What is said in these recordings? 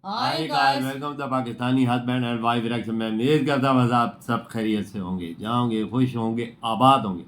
Hi guys, welcome to Pakistani husband and wife reaction. मैं उम्मीद करता हूँ आप सब खैरियत से होंगे, जाओगे, खुश होंगे, आबाद होंगे।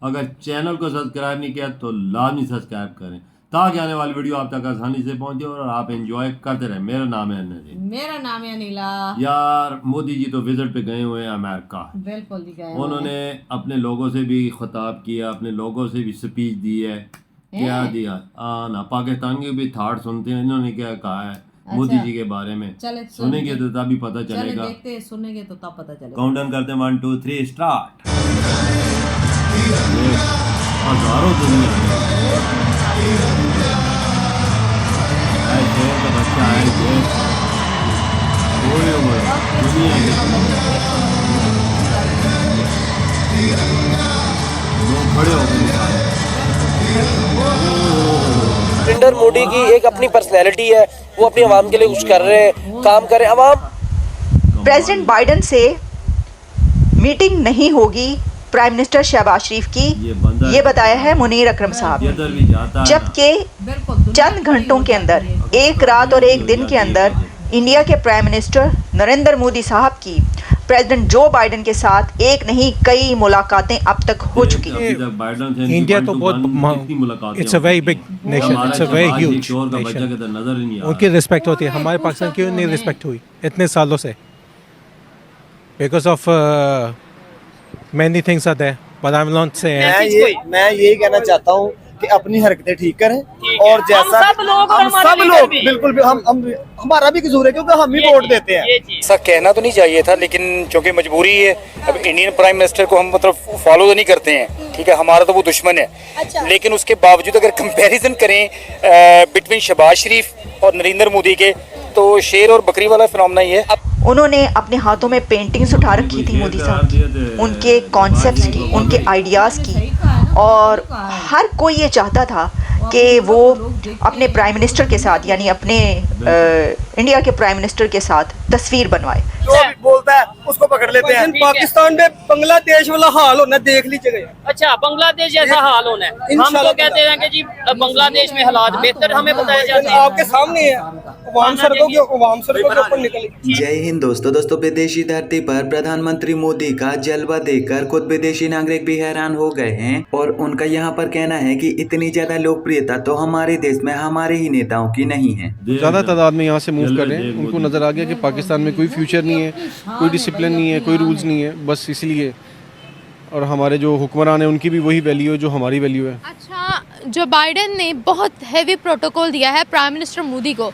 अगर चैनल को सब्सक्राइब नहीं किया तो लाजमी सब्सक्राइब करें ताकि आने वाली वीडियो आप तक आसानी से पहुंचे और आप एंजॉय करते रहें। मेरा नाम है अन्ना जी। मेरा नाम है अनिला। यार मोदी जी तो विजिट पे गए हुए हैं अमेरिका। बिल्कुल जी गए। उन्होंने अपने लोगों से भी खिताब किया, अपने लोगों से भी स्पीच दी है। क्या दिया? ना पाकिस्तान के भी थाट सुनते हैं इन्होंने क्या कहा है मोदी जी के बारे में। सुनेंगे तो तभी पता चलेगा। देखते सुनेंगे तो तब पता चलेगा। काउंटडाउन करते हैं 1 2 3 स्टार्ट। हजारों दुनिया का बच्चा है दुनिया लोग खड़े हो गए। नरेंद्र मोदी की एक अपनी पर्सनैलिटी है, वो अपनी आवाम के लिए कुछ कर रहे हैं, काम कर रहे हैं। आवाम प्रेसिडेंट बाइडेन से मीटिंग नहीं होगी प्राइम मिनिस्टर शहबाज शरीफ की, ये बताया है मुनीर अकरम साहब। जबकि चंद घंटों के अंदर, एक रात और एक दिन के अंदर इंडिया के प्राइम मिनिस्टर नरेंद्र मोदी साहब की प्रेसिडेंट जो बाइडेन के साथ एक नहीं कई मुलाकातें अब तक हो चुकी हैं। इंडिया तो बहुत it's a very big nation, it's a very huge nation. उनकी रिस्पेक्ट होती है, हमारे पाकिस्तान की नहीं रिस्पेक्ट हुई इतने सालों से। Because of many things are there, but I will not say. मैं यही कहना चाहता हूँ कि अपनी हरकतें ठीक करें और जैसा हम सब लोग बिल्कुल हम हमारा भी कसूर है क्योंकि हम ही वोट देते हैं। ऐसा कहना तो नहीं चाहिए था, लेकिन चूंकि मजबूरी है। अब इंडियन प्राइम मिनिस्टर को हम मतलब फॉलो तो नहीं करते हैं, ठीक है, हमारा तो वो दुश्मन है। लेकिन उसके बावजूद अगर कंपैरिजन करें बिटवीन शहबाज शरीफ और नरेंद्र मोदी के, तो शेर और बकरी वाला फिनोमेना ही है। उन्होंने अपने हाथों में पेंटिंग्स उठा रखी थी मोदी साहब की, उनके कॉन्सेप्ट्स की, उनके आइडियाज़ की, और हर कोई ये चाहता था कि वो अपने प्राइम मिनिस्टर के साथ, यानी अपने इंडिया के प्राइम मिनिस्टर के साथ तस्वीर बनवाए। जो भी बोलता है उसको पकड़ लेते हैं। पाकिस्तान में बांग्लादेश वाला हाल होना देख लीजिए। अच्छा, बांग्लादेश जैसा हाल होना है। हम तो कहते हैं कि जी बांग्लादेश में हालात बेहतर हमें बताया जाता है। आपके सामने है, अवाम सड़कों के ऊपर निकली। जय हिंद दोस्तों, विदेशी धरती पर प्रधानमंत्री मोदी का जलवा देखकर खुद विदेशी नागरिक भी हैरान हो गए हैं। और उनका यहाँ पर कहना है कि इतनी ज्यादा लोकप्रियता तो हमारे देश में हमारे ही नेताओं की नहीं है। ज़्यादा तादाद में यहाँ से मूव कर रहे हैं। उनको नज़र आ गया कि पाकिस्तान में कोई फ्यूचर नहीं है, कोई डिसिप्लिन नहीं है, कोई रूल्स नहीं है, बस इसलिए। और हमारे जो हुक्मरान हैं उनकी भी वही वैल्यू है जो हमारी वैल्यू है। अच्छा, जो बाइडेन ने बहुत हैवी प्रोटोकॉल दिया है प्राइम मिनिस्टर मोदी को,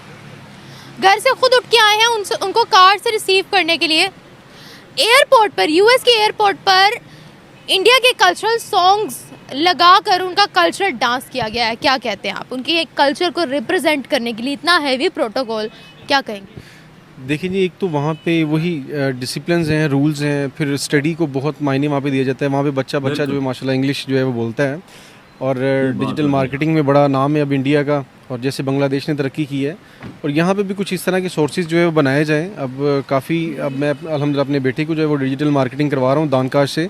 घर से खुद उठ के आए हैं उनको कार से रिसीव करने के लिए। एयरपोर्ट पर, यूएस के एयरपोर्ट पर इंडिया के कल्चरल सॉन्ग्स लगाकर उनका कल्चरल डांस किया गया है। क्या कहते हैं आप, उनके कल्चर को रिप्रेजेंट करने के लिए इतना हैवी प्रोटोकॉल, क्या कहेंगे? देखिए जी, एक तो वहाँ पे वही डिसिप्लिन्स हैं, रूल्स हैं, फिर स्टडी को बहुत मायने वहाँ पे दिया जाता है। वहाँ पे बच्चा जो है माशाल्लाह इंग्लिश जो है वो बोलता है। और डिजिटल मार्केटिंग में बड़ा नाम है अब इंडिया का, और जैसे बांग्लादेश ने तरक्की की है। और यहाँ पे भी कुछ इस तरह के सोर्सेज जो है वो बनाए जाएँ। अब मैं अल्हम्दुलिल्लाह अपने बेटे को जो है वो डिजिटल मार्केटिंग करवा रहा हूँ दानकाश से,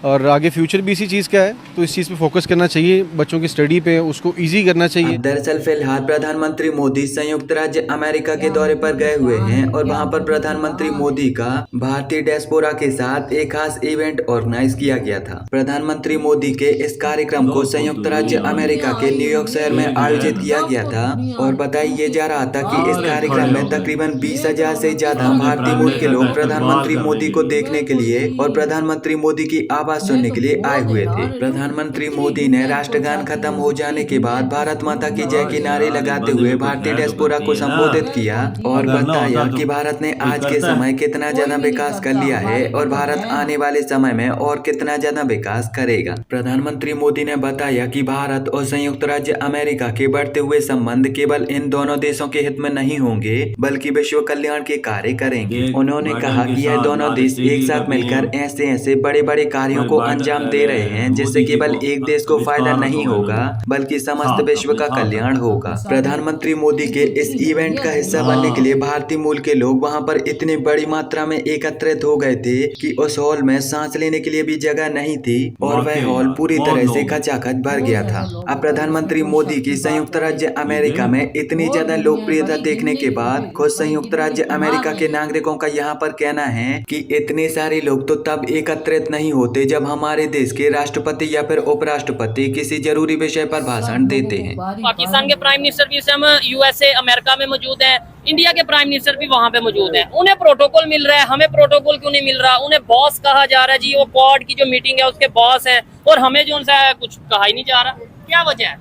और आगे फ्यूचर भी इसी चीज़ का है, तो इस चीज़ पे फोकस करना चाहिए, बच्चों की स्टडी पे उसको इजी करना चाहिए। दरअसल फिलहाल प्रधानमंत्री मोदी संयुक्त राज्य अमेरिका के दौरे पर गए हुए हैं और वहां पर प्रधानमंत्री मोदी का भारतीय डियास्पोरा के साथ एक खास इवेंट ऑर्गेनाइज किया गया था। प्रधानमंत्री मोदी के इस कार्यक्रम को संयुक्त राज्य अमेरिका के न्यूयॉर्क शहर में आयोजित किया गया था। और बताया जा रहा था कि इस कार्यक्रम में तकरीबन 20,000 से ज्यादा भारतीय मूल के लोग प्रधानमंत्री मोदी को देखने के लिए और प्रधानमंत्री मोदी की आवाज सुनने के लिए आए हुए थे। प्रधानमंत्री मोदी ने राष्ट्रगान खत्म हो जाने के बाद भारत माता की जय के नारे लगाते हुए भारतीय डियास्पोरा को संबोधित किया और बताया कि भारत ने आज के समय कितना ज्यादा विकास कर लिया है और भारत आने वाले समय में और कितना ज्यादा विकास करेगा। प्रधानमंत्री मोदी ने बताया कि भारत और संयुक्त राज्य अमेरिका के बढ़ते हुए संबंध केवल इन दोनों देशों के हित में नहीं होंगे बल्कि विश्व कल्याण के कार्य करेंगे। उन्होंने कहा कि यह दोनों देश एक साथ मिलकर ऐसे बड़े बड़े कार्यों कार्यों को अंजाम दे रहे हैं जिससे केवल एक देश को फायदा नहीं होगा बल्कि समस्त विश्व का कल्याण होगा। प्रधानमंत्री मोदी के इस इवेंट का हिस्सा बनने के लिए भारतीय मूल के लोग वहां पर इतनी बड़ी मात्रा में एकत्रित हो गए थे कि उस हॉल में सांस लेने के लिए भी जगह नहीं थी और वह हॉल पूरी तरह से खचाखच भर गया था। अब प्रधानमंत्री मोदी की संयुक्त राज्य अमेरिका में इतनी ज्यादा लोकप्रियता देखने के बाद खुद संयुक्त राज्य अमेरिका के नागरिकों का यहाँ पर कहना है कि इतने सारे लोग तो तब एकत्रित नहीं होते जब हमारे देश के राष्ट्रपति या फिर उपराष्ट्रपति किसी जरूरी विषय पर भाषण देते हैं। पाकिस्तान के प्राइम मिनिस्टर भी इस समय यूएसए अमेरिका में मौजूद हैं, इंडिया के प्राइम मिनिस्टर भी वहाँ पे मौजूद हैं। उन्हें प्रोटोकॉल मिल रहा है, हमें प्रोटोकॉल क्यों नहीं मिल रहा? उन्हें बॉस कहा जा रहा है जी, वो क्वाड की जो मीटिंग है उसके बॉस हैं और हमें जो उनसे कुछ कहा ही नहीं जा रहा। क्या वजह है?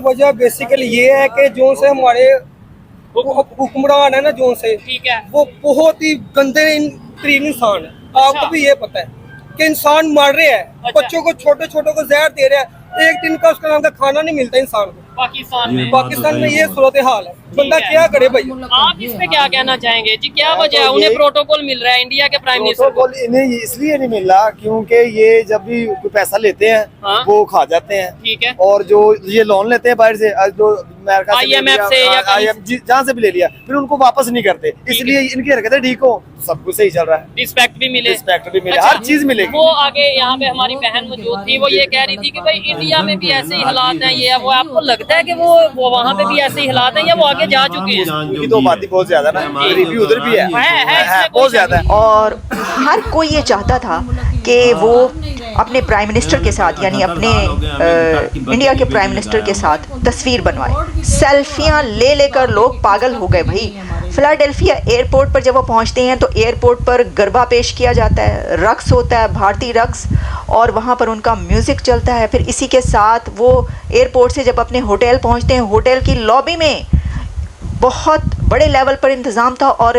वजह बेसिकली ये है कि जो से हमारे हुक्मरान है ना, जो से ठीक है, वो बहुत ही गंदे तरीन इंसान है। आपको भी ये पता है कि इंसान मार रहे हैं, बच्चों को छोटे छोटे को जहर दे रहे हैं, एक दिन का उसका नाम का खाना नहीं मिलता इंसान को। पाकिस्तान में ये सूरत हाल है, बंदा क्या करे भाई? आप इस पे क्या कहना चाहेंगे जी? क्या वजह है? उन्हें प्रोटोकॉल मिल रहा है इंडिया के प्राइम मिनिस्टर को? इन्हें इसलिए नहीं मिल रहा क्योंकि ये जब भी कोई पैसा लेते हैं वो खा जाते हैं। ठीक है। और जो ये लोन लेते हैं बाहर से, जो अमेरिका से, IMF से या जहाँ से भी ले लिया, फिर उनको वापस नहीं करते, इसलिए इनकी हरकतें ठीक हो, सब कुछ सही चल रहा है। रिस्पेक्ट भी मिले, अच्छा, हर चीज मिलेगी। वो आगे यहाँ पे हमारी बहन मौजूद थी, वो ये कह रही थी कि भाई इंडिया में भी ऐसे ही हालात हैं, ये वो आपको लगता है कि वो वहाँ पे भी ऐसे ही हालात हैं या वो आगे जा चुके हैं? उनकी तो बात ही बहुत ज्यादा ना, गरीबी उधर भी है बहुत ज्यादा है। और हर कोई ये चाहता था कि वो अपने प्राइम मिनिस्टर के साथ, यानी अपने इंडिया के प्राइम मिनिस्टर के साथ तस्वीर बनवाए। सेल्फियां ले लेकर लोग पागल हो गए भाई। फिलाडेल्फिया एयरपोर्ट पर जब वो पहुंचते हैं तो एयरपोर्ट पर गरबा पेश किया जाता है, रक्स होता है, भारतीय रक्स, और वहाँ पर उनका म्यूज़िक चलता है। फिर इसी के साथ वो एयरपोर्ट से जब अपने होटल पहुँचते हैं, होटल की लॉबी में बहुत बड़े लेवल पर इंतज़ाम था और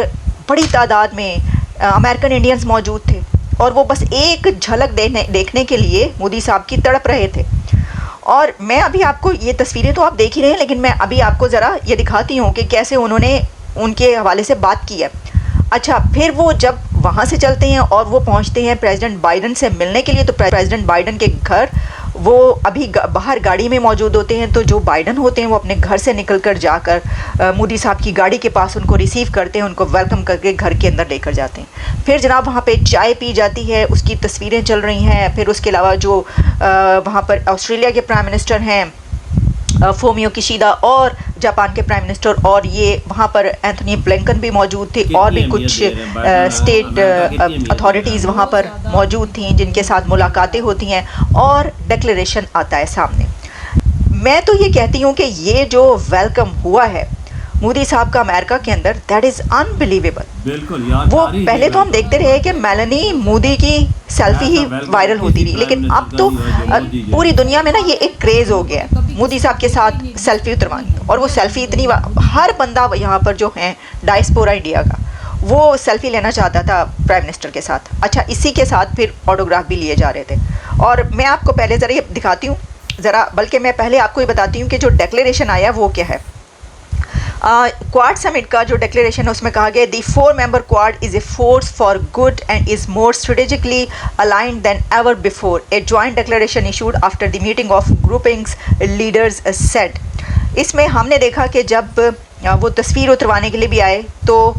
बड़ी तादाद में अमेरिकन इंडियंस मौजूद थे और वो बस एक झलक देखने के लिए मोदी साहब की तड़प रहे थे। और मैं अभी आपको ये तस्वीरें तो आप देख ही रहे हैं, लेकिन मैं अभी आपको ज़रा ये दिखाती हूँ कि कैसे उन्होंने उनके हवाले से बात की है। अच्छा, फिर वो जब वहाँ से चलते हैं और वो पहुँचते हैं प्रेसिडेंट बाइडन से मिलने के लिए, तो प्रेसिडेंट बाइडन के घर वो अभी बाहर गाड़ी में मौजूद होते हैं। तो जो बाइडन होते हैं वो अपने घर से निकलकर जाकर मोदी साहब की गाड़ी के पास उनको रिसीव करते हैं, उनको वेलकम करके घर के अंदर लेकर जाते हैं। फिर जनाब वहाँ पे चाय पी जाती है, उसकी तस्वीरें चल रही हैं। फिर उसके अलावा जो वहाँ पर ऑस्ट्रेलिया के प्राइम मिनिस्टर हैं फोमियो किशिदा और जापान के प्राइम मिनिस्टर, और ये वहाँ पर एंथनी ब्लिंकन भी मौजूद थे और भी कुछ स्टेट अथॉरिटीज़ वहाँ पर मौजूद थी जिनके साथ मुलाकातें होती हैं और डिक्लेरेशन आता है सामने। मैं तो ये कहती हूँ कि ये जो वेलकम हुआ है मोदी साहब का अमेरिका के अंदर, दैट इज़ अनबिलीवेबल। बिल्कुल, वो पहले तो हम देखते रहे कि मेलानी मोदी की सेल्फी ही वायरल होती रही, लेकिन अब तो पूरी दुनिया में ना ये एक क्रेज़ हो गया है मोदी साहब के साथ सेल्फी उतरवानी। और वो सेल्फी इतनी, हर बंदा यहाँ पर जो है डायस्पोरा इंडिया का, वो सेल्फी लेना चाहता था प्राइम मिनिस्टर के साथ। अच्छा, इसी के साथ फिर ऑटोग्राफ भी लिए जा रहे थे। और मैं आपको पहले ज़रा ये दिखाती हूँ, बल्कि मैं पहले आपको ये बताती हूँ कि जो डिक्लेरेशन आया वो क्या है। क्वाड समिट का जो डिक्लेरेशन है उसमें कहा गया, the 4 member quad is a force for good and is more strategically aligned then ever before. A joint declaration issued after the meeting of groupings leaders said. इसमें हमने देखा कि जब वो तस्वीर उतरवाने के लिए भी आए तो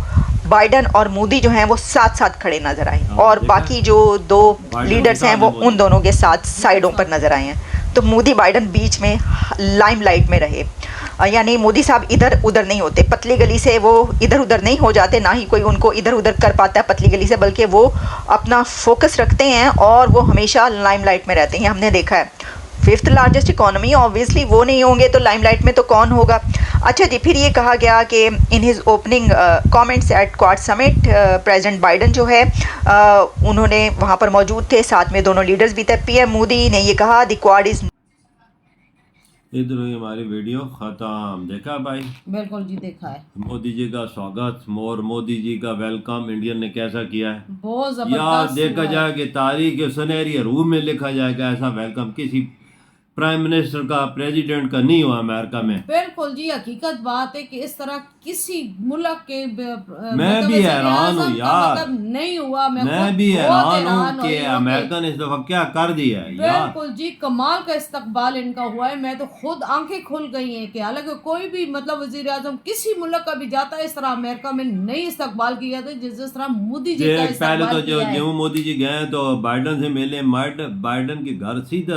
बाइडन और मोदी जो हैं वो साथ साथ खड़े नज़र आए और बाकी जो 2 लीडर्स हैं वो उन दोनों के साथ साइडों पर नज़र आए हैं। तो मोदी बाइडन बीच में लाइमलाइट में रहे, यानी मोदी साहब इधर उधर नहीं होते, पतली गली से वो इधर उधर नहीं हो जाते, ना ही कोई उनको इधर उधर कर पाता है पतली गली से, बल्कि वो अपना फोकस रखते हैं और वो हमेशा लाइमलाइट में रहते हैं। हमने देखा है 5th लार्जेस्ट इकोनॉमी, ऑब्वियसली वो नहीं होंगे तो लाइमलाइट में तो कौन होगा। अच्छा जी, फिर ये कहा गया कि in his opening comments at Quad summit, president Biden जो है उन्होंने वहाँ पर मौजूद थे, साथ में दोनों लीडर्स भी थे। पीएम मोदी ने ये कहा, द क्वाड इज़। इधर हुई हमारी वीडियो खत्म। देखा भाई? बिल्कुल जी, देखा है। मोदी जी का स्वागत और मोदी जी का वेलकम इंडियन ने कैसा किया है, बहुत जबरदस्त। यार देखा जाए कि तारीख सुनहरी रूम में लिखा जाएगा ऐसा वेलकम किसी प्राइम मिनिस्टर का, प्रेसिडेंट का नहीं हुआ अमेरिका में। बिल्कुल जी, हकीकत बात है कि इस तरह किसी मुल्क के मैं भी हैरान हूँ यार, मतलब नहीं हुआ। मैं भी हैरान हूँ कि अमेरिका ने इस दफा क्या कर दिया है यार। बिल्कुल जी, कमाल का इस्तकबाल इनका हुआ है। मैं तो खुद आंखें खुल गई हैं कि हालांकि कोई भी मतलब वजीर आजम किसी मुल्क का भी जाता है, इस तरह अमेरिका में नहीं इस्तकबाल किया था जिस तरह मोदी जी का पहले तो जो किया है। जम्मू मोदी जी गए तो बाइडन से मिले, बाइडन के घर सीधा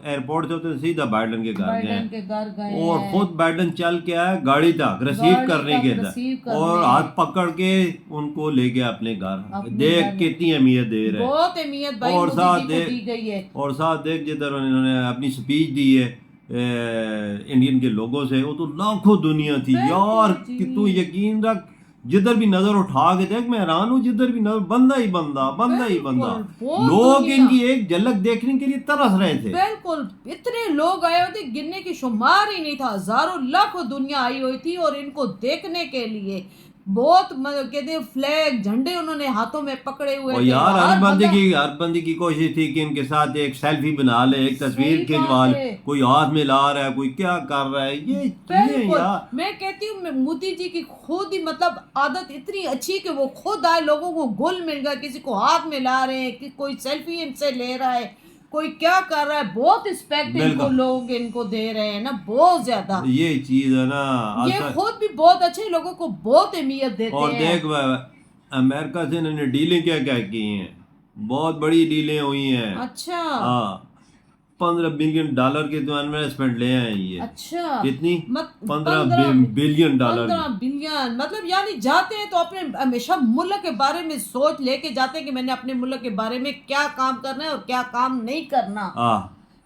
एयरपोर्ट से होते सीधा बाइडन के घर गए और खुद बाइडन चल के आया गाड़ी तक रिसीव करने के लिए और हाथ पकड़ के उनको ले गया अपने घर। देख कितनी अहमियत दे रहे हैं, बहुत अहमियत भाई और साथ मोदी जी को दी गई है। और साथ देख जिधर उन्होंने अपनी स्पीच दी है इंडियन के लोगों से, वो तो लाखों दुनिया थी यार कि तू यकीन रख, जिधर भी नजर उठा के देख, मैं हैरान हूँ, जिधर भी नजर बंदा ही बंदा, बंदा ही बंदा। लोग इनकी एक झलक देखने के लिए तरस रहे थे। बिल्कुल, इतने लोग आए हुए थे, गिनने की शुमार ही नहीं था, हजारों लाखों दुनिया आई हुई थी और इनको देखने के लिए बहुत कहते हैं फ्लैग झंडे उन्होंने हाथों में पकड़े हुए थे। यार हर बंदे की कोशिश थी कि इनके साथ एक सेल्फी बना ले, एक तस्वीर खिंचवा ले, कोई हाथ में ला रहा है, कोई क्या कर रहा है, ये यार। मैं कहती हूँ मोदी जी की खुद ही मतलब आदत इतनी अच्छी कि वो खुद आए, लोगों को घुल मिल गया, किसी को हाथ में ला रहे हैं, कि कोई सेल्फी इनसे ले रहा है, कोई क्या कर रहा है, बहुत रिस्पेक्ट इनको लोग इनको दे रहे हैं ना, बहुत ज्यादा। ये चीज है ना, ये खुद भी बहुत अच्छे लोगों को बहुत अहमियत देते हैं। और देख अमेरिका से इन्होंने डीलें क्या क्या की हैं, बहुत बड़ी डीलें हुई हैं। अच्छा, हाँ, $15 बिलियन के तो इन्वेस्टमेंट ले आए ये। अच्छा, कितनी? 15 बिलियन। 15 बिलियन मतलब यानी जाते हैं तो अपने हमेशा मुल्क के बारे में सोच लेके जाते हैं कि मैंने अपने मुल्क के बारे में क्या काम करना है और क्या काम नहीं करना।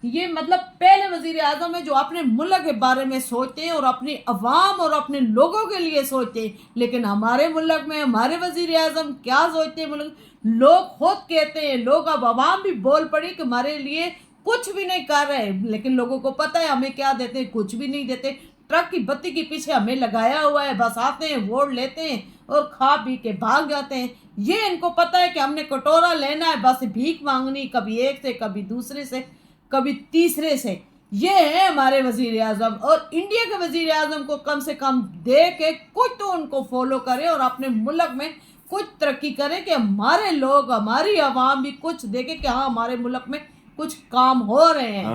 ये मतलब पहले वजीर आजम है जो अपने मुल्क के बारे में सोचते हैं और अपनी अवाम और अपने लोगों के लिए सोचते हैं। लेकिन हमारे मुल्क में हमारे वजीर आजम क्या सोचते हैं, मुल्क लोग खुद कहते हैं, लोग अब अवाम भी बोल पड़ी कि हमारे लिए कुछ भी नहीं कर रहे, लेकिन लोगों को पता है हमें क्या देते हैं, कुछ भी नहीं देते। ट्रक की बत्ती के पीछे हमें लगाया हुआ है, बस आते हैं, वोट लेते हैं और खा पी के भाग जाते हैं। ये इनको पता है कि हमने कटोरा लेना है, बस भीख मांगनी, कभी एक से, कभी दूसरे से, कभी तीसरे से। ये है हमारे वजीर आजम, और इंडिया के वजीर आजम को कम से कम दे के कुछ तो उनको फॉलो करे और अपने मुल्क में कुछ तरक्की करे कि हमारे लोग, हमारी आवाम भी कुछ देखे कि हाँ हमारे मुल्क में कुछ काम हो रहे हैं।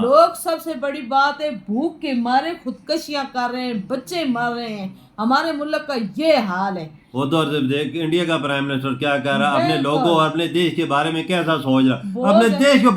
लोग सबसे बड़ी बात है भूख के मारे खुदकशियां कर रहे हैं, बच्चे मर रहे हैं, हमारे मुल्क का ये हाल है। वो तो देख इंडिया का प्राइम मिनिस्टर क्या कर रहा है, अपने लोगों और अपने देश के बारे में कैसा सोच रहा है, अपने देश को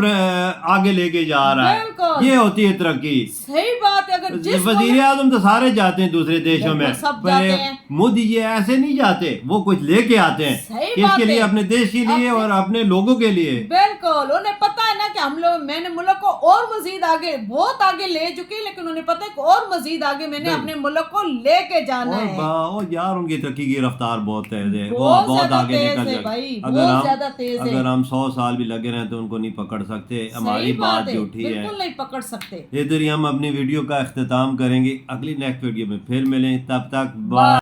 आगे लेके जा रहा है, ये होती है तरक्की। सही बात है। अगर वजीर आजम तो सारे जाते हैं दूसरे देशों में, पर मोदी जी ऐसे नहीं जाते, वो कुछ लेके आते हैं किसके लिए, अपने देश के लिए और अपने लोगों के लिए। बिल्कुल, उन्हें पता है ना कि हम लोग, मैंने मुल्क को और मजीद आगे, बहुत आगे ले चुके हैं, लेकिन उन्हें पता है कि और मजीद आगे मैंने अपने मुल्क को लेके जाना है। और यार उनकी तरक्की की रफ्तार बहुत तेज है, वो बहुत आगे निकल जाए। अगर हम 100 साल भी लगे रहे तो उनको नहीं पकड़ सकते, हमारी बात झूठी है, बिल्कुल नहीं पकड़ सकते। इधर ही हम अपनी वीडियो का इख्तिताम करेंगे, अगली नेक्स्ट वीडियो में फिर मिलें, तब तक बाय।